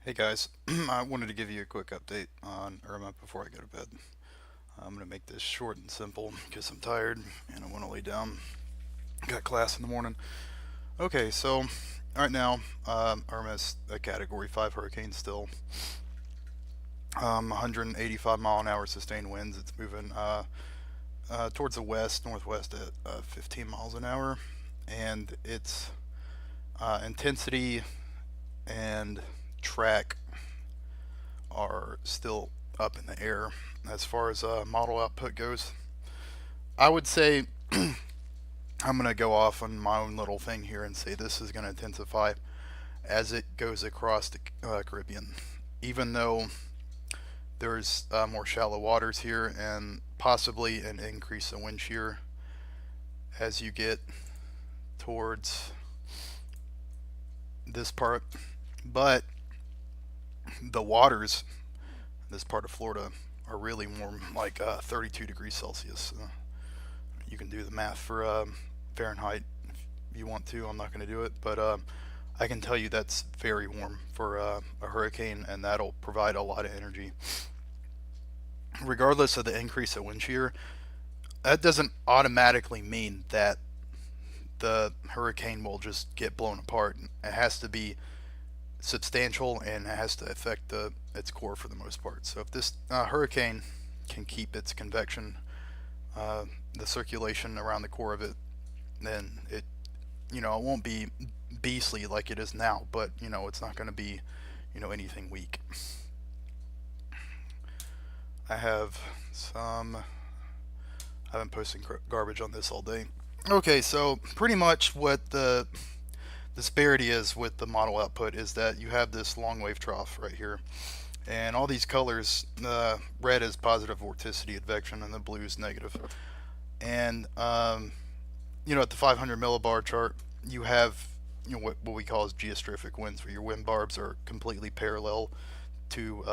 Hey guys, I wanted to give you a quick update on IRMA before I go to bed. I'm going to make this short and simple because I'm tired and I want to lay down. Got class in the morning. Okay, so right now, IRMA is a Category 5 hurricane still. 185 mile an hour sustained winds. It's moving towards the west, northwest at 15 miles an hour. And its intensity and track are still up in the air as far as model output goes. I would say I'm going to go off on my own little thing here and say this is going to intensify as it goes across the Caribbean. Even though there's more shallow waters here and possibly an increase in wind shear as you get towards this part. But the waters this part of Florida are really warm, like 32 degrees Celsius. You can do the math for Fahrenheit if you want to. I'm not going to do it, but I can tell you that's very warm for a hurricane, and that'll provide a lot of energy. Regardless of the increase of wind shear, that doesn't automatically mean that the hurricane will just get blown apart. It has to be substantial and it has to affect its core for the most part. So if this hurricane can keep its convection, uh, the circulation around the core of it, then it won't be beastly like it is now, but it's not going to be anything weak. I have some. I've been posting garbage on this all day. Okay, so pretty much what the disparity is with the model output is that you have this long wave trough right here, and all these colors, red is positive vorticity advection and the blue is negative. And at the 500 millibar chart, you have what we call as geostrophic winds, where your wind barbs are completely parallel to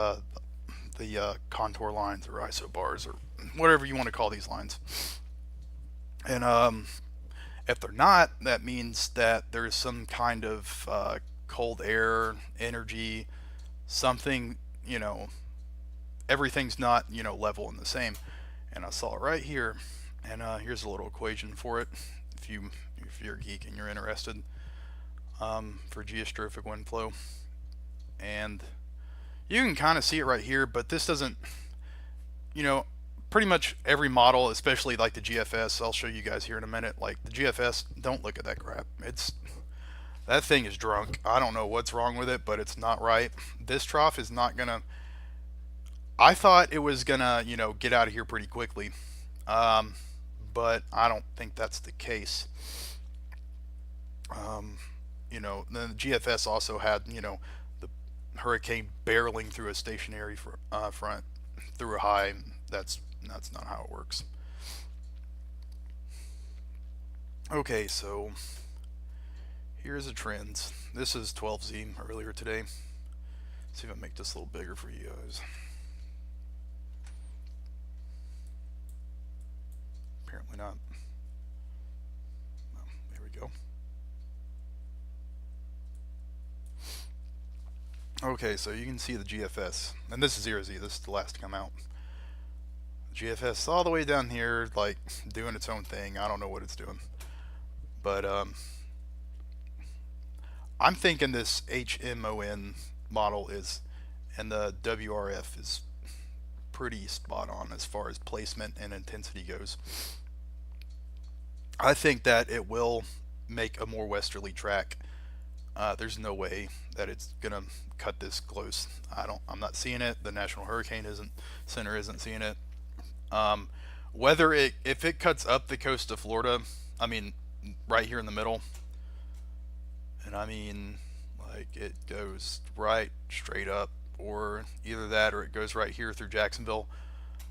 the contour lines or isobars or whatever you want to call these lines. And if they're not, that means that there's some kind of cold air, energy, something, everything's not, level and the same. And I saw it right here. And here's a little equation for it if you're a geek and you're interested, for geostrophic wind flow. And you can kind of see it right here, but this doesn't, you know, pretty much every model, especially like the GFS, I'll show you guys here in a minute. Like the GFS, don't look at that crap. That thing is drunk. I don't know what's wrong with it, but it's not right. This trough is not gonna. I thought it was gonna, get out of here pretty quickly, um, but I don't think that's the case. Um, then the GFS also had, the hurricane barreling through a stationary front through a high. That's not how it works. Okay, so here's the trends. This is 12Z earlier today. See if I make this a little bigger for you guys. Apparently not. Well, there we go. Okay, so you can see the GFS, and this is 0Z. This is the last to come out. GFS all the way down here, like doing its own thing. I don't know what it's doing, but I'm thinking this HMON model is, and the WRF is pretty spot on as far as placement and intensity goes. I think that it will make a more westerly track. There's no way that it's gonna cut this close. I'm not seeing it. The National Hurricane isn't Center isn't seeing it. Um, whether if it cuts up the coast of Florida, I mean, right here in the middle, and I mean, like it goes right straight up, or either that or it goes right here through Jacksonville.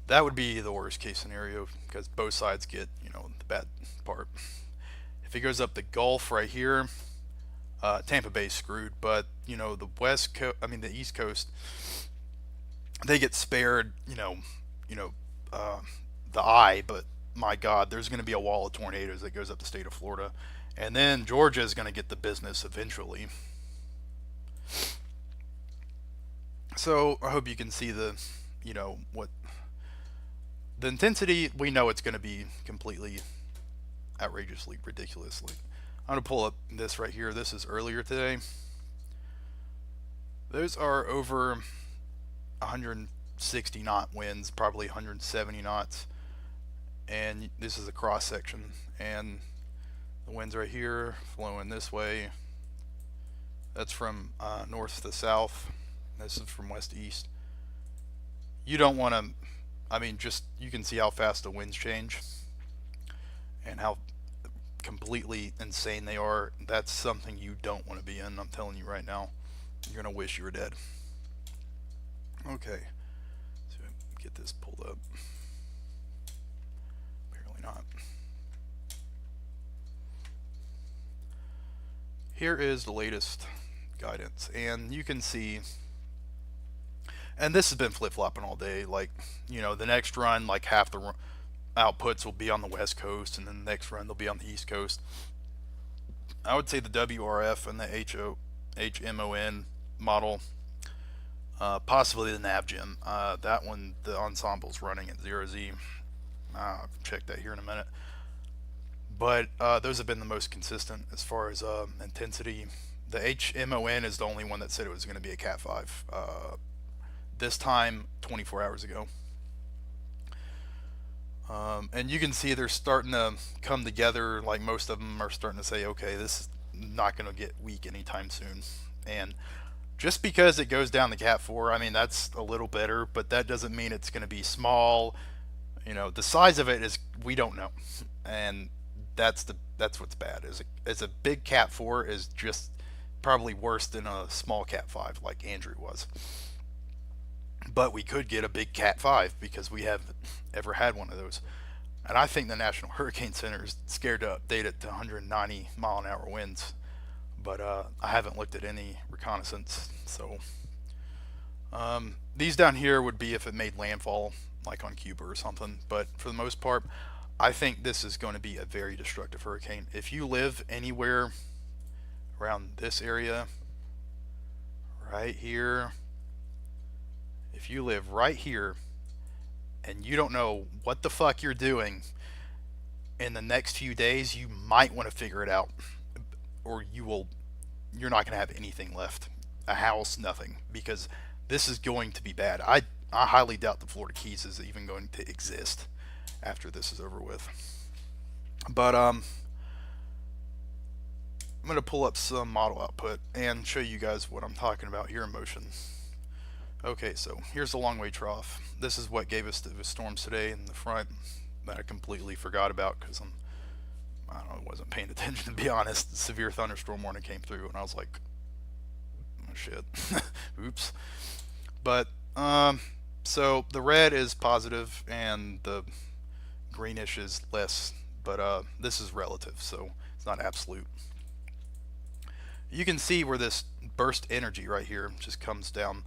That would be the worst case scenario because both sides get, the bad part. If it goes up the Gulf right here, Tampa Bay's screwed. But the the East Coast, they get spared. Uh, the eye, but my God, there's going to be a wall of tornadoes that goes up the state of Florida, and then Georgia is going to get the business eventually. So I hope you can see the, what the intensity. We know it's going to be completely outrageously, ridiculously. I'm going to pull up this right here. This is earlier today. Those are over 160 knot winds, probably 170 knots. And this is a cross section. And the wind's right here, flowing this way. That's from north to south. This is from west to east. You don't want to, just you can see how fast the winds change and how completely insane they are. That's something you don't want to be in. I'm telling you right now. You're going to wish you were dead. Okay. So get this pulled up. Apparently not. Here is the latest guidance, and you can see, and this has been flip-flopping all day. Like, the next run, like half the outputs will be on the west coast, and then the next run they'll be on the east coast. I would say the WRF and the HMON model, possibly the NavGem. That one, the ensemble's running at 0Z. I'll check that here in a minute. But those have been the most consistent as far as intensity. The HMON is the only one that said it was going to be a Cat 5. This time, 24 hours ago. And you can see they're starting to come together. Like, most of them are starting to say, okay, this is not going to get weak anytime soon. And just because it goes down the Cat 4, that's a little better, but that doesn't mean it's going to be small. The size of it is, we don't know. And that's what's bad. Is a big Cat 4 is just probably worse than a small Cat 5 like Andrew was. But we could get a big Cat 5 because we haven't ever had one of those. And I think the National Hurricane Center is scared to update it to 190 mile an hour winds. But I haven't looked at any reconnaissance. So these down here would be if it made landfall, like on Cuba or something. But for the most part, I think this is going to be a very destructive hurricane. If you live anywhere around this area, right here, if you live right here and you don't know what the fuck you're doing in the next few days, you might want to figure it out, or you're not going to have anything left. A house, nothing, because this is going to be bad. I highly doubt the Florida Keys is even going to exist after this is over with. But I'm going to pull up some model output and show you guys what I'm talking about here in motion. Okay, so here's the long wave trough. This is what gave us the storms today in the front that I completely forgot about because I wasn't paying attention, to be honest. The severe thunderstorm warning came through and I was like, oh shit, oops. But so the red is positive and the greenish is less, but this is relative, so it's not absolute. You can see where this burst energy right here just comes down,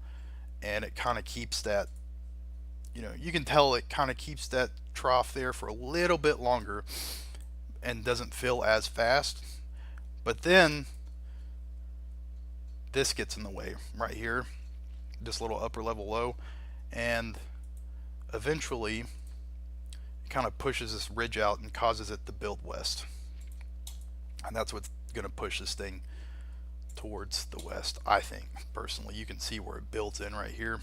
and it kind of keeps that, you can tell it kind of keeps that trough there for a little bit longer and doesn't fill as fast. But then this gets in the way right here, this little upper level low, and eventually it kind of pushes this ridge out and causes it to build west. And that's what's going to push this thing towards the west, I think, personally. You can see where it builds in right here.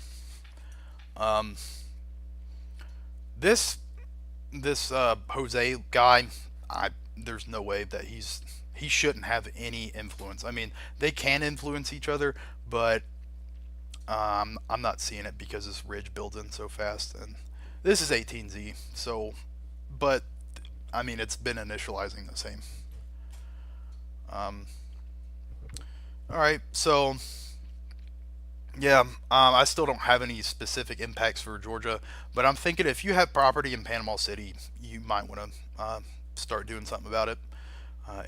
This Jose guy, there's no way that he shouldn't have any influence. They can influence each other, but I'm not seeing it because this ridge builds in so fast. And this is 18Z, so, but it's been initializing the same. Alright, so yeah, I still don't have any specific impacts for Georgia, but I'm thinking if you have property in Panama City, you might want to start doing something about it.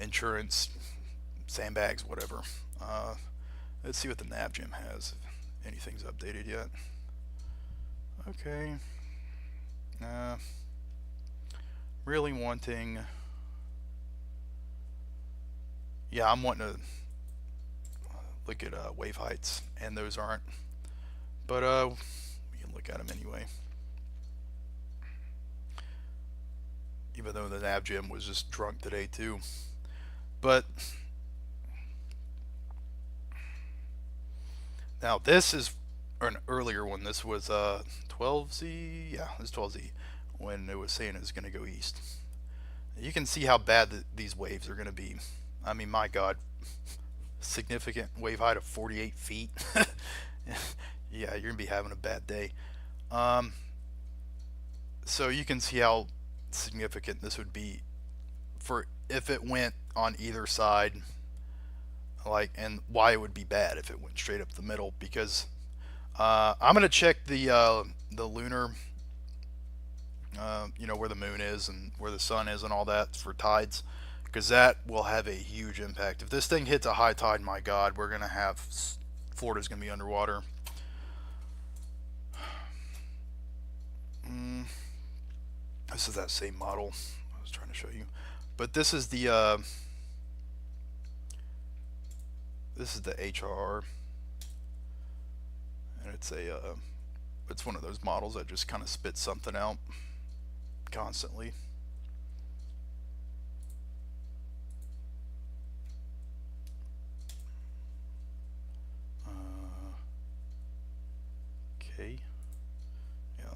Insurance, sandbags, whatever. Let's see what the NavGem has, if anything's updated yet. Okay. Really wanting... Yeah, I'm wanting to look at wave heights, and those aren't But we can look at them anyway. Even though the nav gym was just drunk today too. But now this is an earlier one. This was 12Z. Yeah, it was 12Z when it was saying it was going to go east. You can see how bad these waves are going to be. I mean, my God, significant wave height of 48 feet. Yeah, you're going to be having a bad day. Um, so you can see how significant this would be for if it went on either side, like, and why it would be bad if it went straight up the middle. Because I'm gonna check the lunar, you know, where the moon is and where the sun is and all that for tides, because that will have a huge impact. If this thing hits a high tide, my God, we're gonna have Florida's gonna be underwater. This is that same model I was trying to show you, but this is the HRR, and it's one of those models that just kind of spits something out constantly. Okay. Yeah,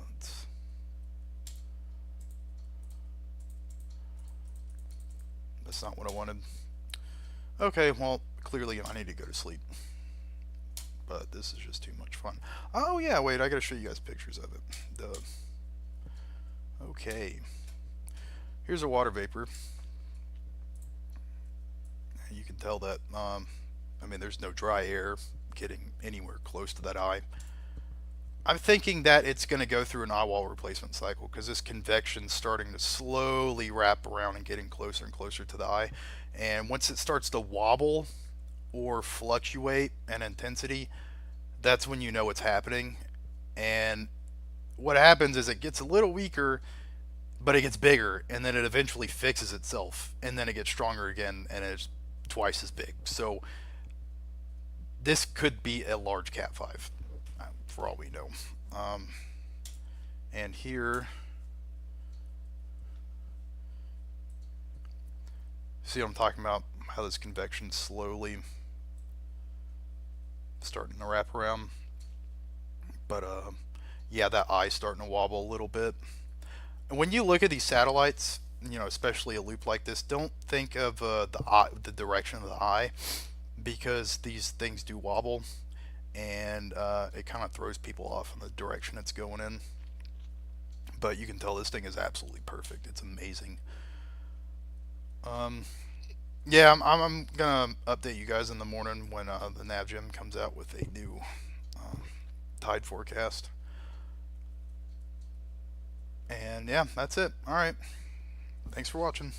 that's not what I wanted. Okay, well, clearly I need to go to sleep. But this is just too much fun. Oh yeah, wait, I gotta show you guys pictures of it. Okay. Here's a water vapor. You can tell that, I mean, there's no dry air getting anywhere close to that eye. I'm thinking that it's going to go through an eye wall replacement cycle because this convection's starting to slowly wrap around and getting closer and closer to the eye. And once it starts to wobble or fluctuate in intensity, that's when you know it's happening. And what happens is it gets a little weaker, but it gets bigger, and then it eventually fixes itself, and then it gets stronger again, and it's twice as big. So this could be a large Cat 5, for all we know. And here, see what I'm talking about? How this convection slowly starting to wrap around. But yeah, that eye's starting to wobble a little bit. And when you look at these satellites, you know, especially a loop like this, don't think of the direction of the eye, because these things do wobble, and it kind of throws people off in the direction it's going in. But you can tell this thing is absolutely perfect. It's amazing. Yeah, I'm gonna update you guys in the morning when the NavGem comes out with a new tide forecast. And yeah, that's it. All right. Thanks for watching.